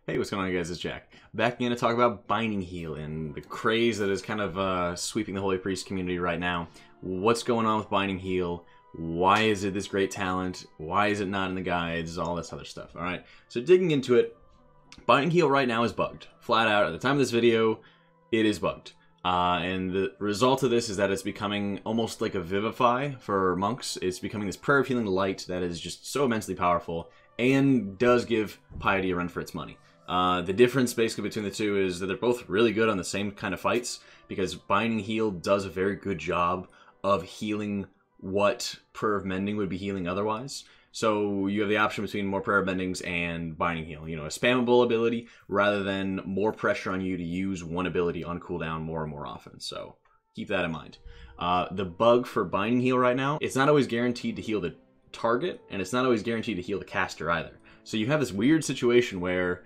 Hey, what's going on, guys? It's Jack. Back again to talk about Binding Heal and the craze that is kind of sweeping the Holy Priest community right now. What's going on with Binding Heal? Why is it this great talent? Why is it not in the guides? All this other stuff. Alright, so digging into it, Binding Heal right now is bugged. Flat out, at the time of this video, it is bugged. And the result of this is that it's becoming almost like a Vivify for monks. It's becoming this prayer of healing light that is just so immensely powerful and does give piety a run for its money. The difference basically between the two is that they're both really good on the same kind of fights, because Binding Heal does a very good job of healing what Prayer of Mending would be healing otherwise. So you have the option between more Prayer of Mendings and Binding Heal. You know, a spammable ability rather than more pressure on you to use one ability on cooldown more and more often. So keep that in mind. The bug for Binding Heal right now, it's not always guaranteed to heal the target, and it's not always guaranteed to heal the caster either. So you have this weird situation where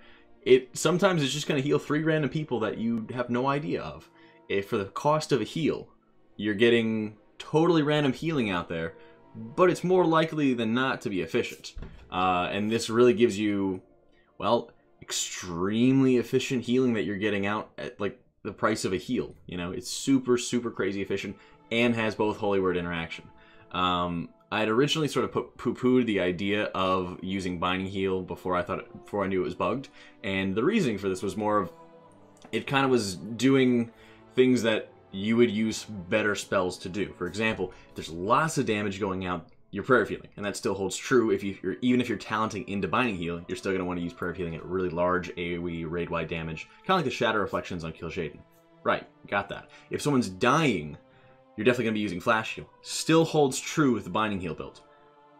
sometimes it's just going to heal 3 random people that you have no idea of. If for the cost of a heal, you're getting totally random healing out there, but it's more likely than not to be efficient. And this really gives you, well, extremely efficient healing that you're getting out at like the price of a heal. You know, it's super, super crazy efficient and has both Holy Word interaction. I had originally sort of poo-pooed the idea of using Binding Heal before I knew it was bugged, and the reasoning for this was more of it kind of was doing things that you would use better spells to do. For example, if there's lots of damage going out, you're prayer healing, and that still holds true even if you're talenting into Binding Heal, you're still going to want to use prayer healing at really large AoE raid-wide damage, kind of like the Shadow Reflections on Kil'jaeden. Right, got that. If someone's dying, you're definitely going to be using Flash Heal. Still holds true with the Binding Heal build.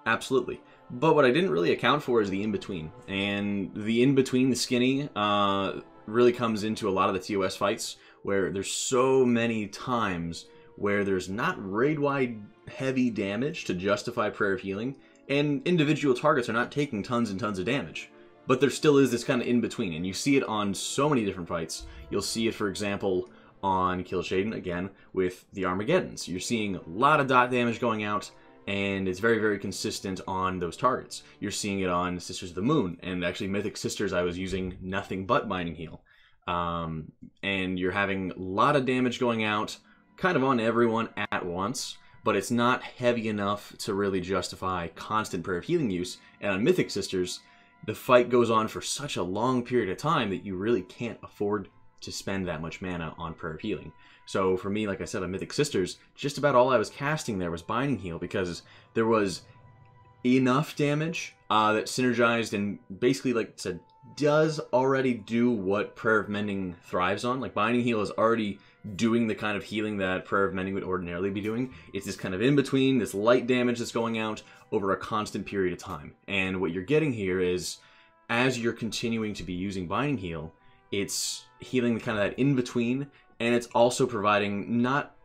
Absolutely. But what I didn't really account for is the in-between. And the in-between, the skinny, really comes into a lot of the TOS fights, where there's so many times where there's not raid-wide heavy damage to justify prayer of healing, and individual targets are not taking tons and tons of damage. But there still is this kind of in-between, and you see it on so many different fights. You'll see it, for example, on Kil'jaeden, again, with the Armageddons. You're seeing a lot of dot damage going out, and it's very, very consistent on those targets. You're seeing it on Sisters of the Moon, and actually Mythic Sisters I was using nothing but Binding Heal. And you're having a lot of damage going out, kind of on everyone at once, but it's not heavy enough to really justify constant prayer of healing use. And on Mythic Sisters, the fight goes on for such a long period of time that you really can't afford to spend that much mana on prayer of healing. So for me, like I said, on Mythic Sisters, just about all I was casting there was Binding Heal, because there was enough damage that synergized and basically, like I said, does already do what Prayer of Mending thrives on. Like, Binding Heal is already doing the kind of healing that Prayer of Mending would ordinarily be doing. It's this kind of in-between, this light damage that's going out over a constant period of time. And what you're getting here is, as you're continuing to be using Binding Heal, it's healing the kind of that in-between, and it's also providing not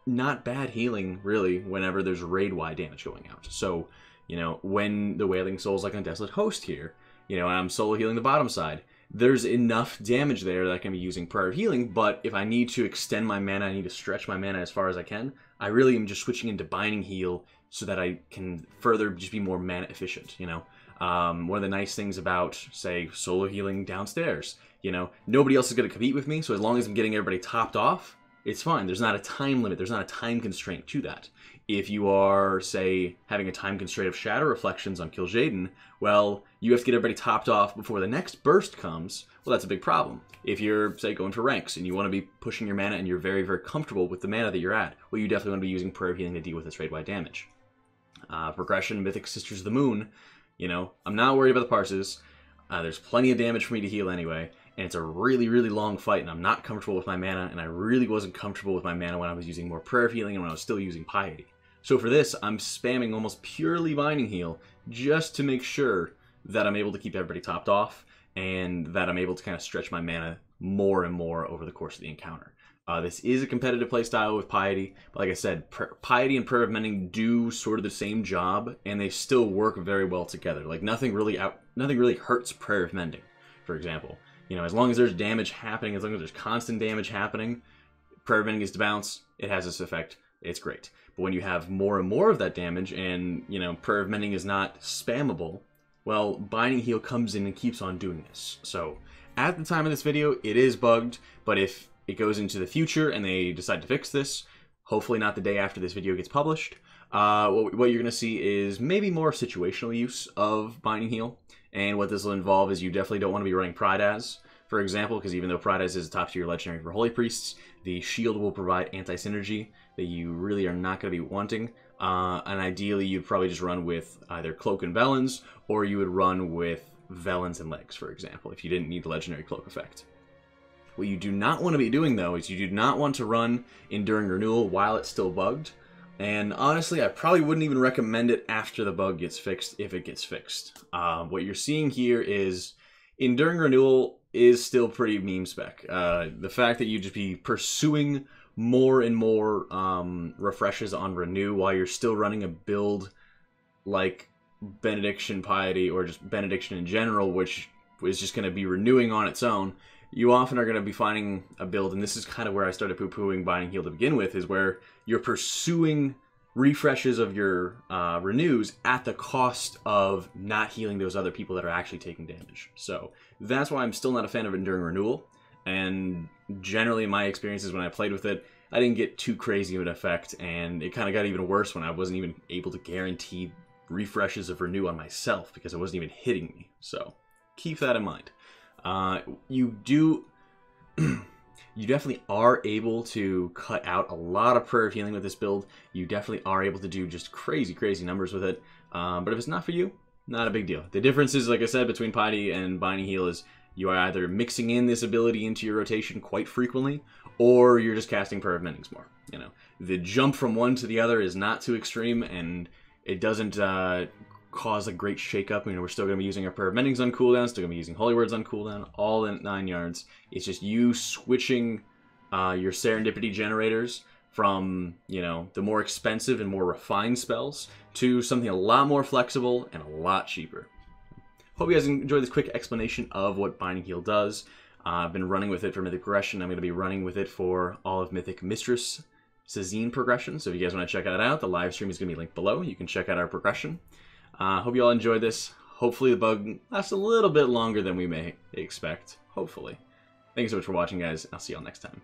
bad healing, really, whenever there's raid-wide damage going out. So, you know, when the Wailing Soul's like on Desolate Host here, you know, and I'm solo healing the bottom side, there's enough damage there that I can be using Prayer of Healing, but if I need to extend my mana, I need to stretch my mana as far as I can, I really am just switching into Binding Heal so that I can further just be more mana efficient, you know? One of the nice things about, say, solo healing downstairs, you know, nobody else is going to compete with me, so as long as I'm getting everybody topped off, it's fine. There's not a time limit. There's not a time constraint to that. If you are, say, having a time constraint of Shadow Reflections on Kil'jaeden, well, you have to get everybody topped off before the next burst comes. Well, that's a big problem. If you're, say, going for ranks and you want to be pushing your mana and you're very, very comfortable with the mana that you're at, well, you definitely want to be using Prayer of Healing to deal with this raid-wide damage. Progression, Mythic Sisters of the Moon, you know, I'm not worried about the parses. There's plenty of damage for me to heal anyway, and it's a really, really long fight, and I'm not comfortable with my mana, and I really wasn't comfortable with my mana when I was using more Prayer of Healing and when I was still using Piety. So for this, I'm spamming almost purely Binding Heal just to make sure that I'm able to keep everybody topped off and that I'm able to kind of stretch my mana more and more over the course of the encounter. This is a competitive playstyle with Piety, but like I said, Piety and Prayer of Mending do sort of the same job, and they still work very well together. Like, nothing really hurts Prayer of Mending, for example. You know, as long as there's damage happening, as long as there's constant damage happening, Prayer of Mending gets to bounce, it has this effect, it's great. But when you have more and more of that damage, and, you know, Prayer of Mending is not spammable, well, Binding Heal comes in and keeps on doing this. So, at the time of this video, it is bugged, but if it goes into the future and they decide to fix this, hopefully not the day after this video gets published, what you're going to see is maybe more situational use of Binding Heal. And what this will involve is you definitely don't want to be running Pride As, for example, because even though Pride As is a top tier legendary for Holy Priests, the shield will provide anti-synergy that you really are not going to be wanting. And ideally, you'd probably just run with either Cloak and Velens, or you would run with Velens and Legs, for example, if you didn't need the legendary Cloak effect. What you do not want to be doing, though, is you do not want to run Enduring Renewal while it's still bugged. And honestly, I probably wouldn't even recommend it after the bug gets fixed, if it gets fixed. What you're seeing here is Enduring Renewal is still pretty meme spec. The fact that you just be pursuing more and more refreshes on Renew while you're still running a build like Benediction Piety, or just Benediction in general, which is just going to be renewing on its own, you often are going to be finding a build, and this is kind of where I started poo-pooing Binding Heal to begin with, is where you're pursuing refreshes of your renews at the cost of not healing those other people that are actually taking damage. So that's why I'm still not a fan of Enduring Renewal, and generally in my experiences when I played with it, I didn't get too crazy of an effect, and it kind of got even worse when I wasn't even able to guarantee refreshes of Renew on myself because it wasn't even hitting me. So keep that in mind. You definitely are able to cut out a lot of Prayer of Healing with this build. You definitely are able to do just crazy numbers with it. But if it's not for you, not a big deal. The difference is, like I said, between Piety and Binding Heal is you are either mixing in this ability into your rotation quite frequently, or you're just casting Prayer of Mendings more. You know, the jump from one to the other is not too extreme, and it doesn't cause a great shakeup. You know, we're still going to be using our Prayer of Mendings on cooldown, still going to be using Holy Words on cooldown, all in 9 yards. It's just you switching your Serendipity generators from, you know, the more expensive and more refined spells to something a lot more flexible and a lot cheaper. Hope you guys enjoyed this quick explanation of what Binding Heal does. I've been running with it for Mythic Progression. I'm going to be running with it for all of Mythic Mistress Sazine progression. So if you guys want to check that out, the live stream is going to be linked below. You can check out our progression. Hope you all enjoyed this. Hopefully the bug lasts a little bit longer than we may expect. Hopefully. Thank you so much for watching, guys. I'll see you all next time.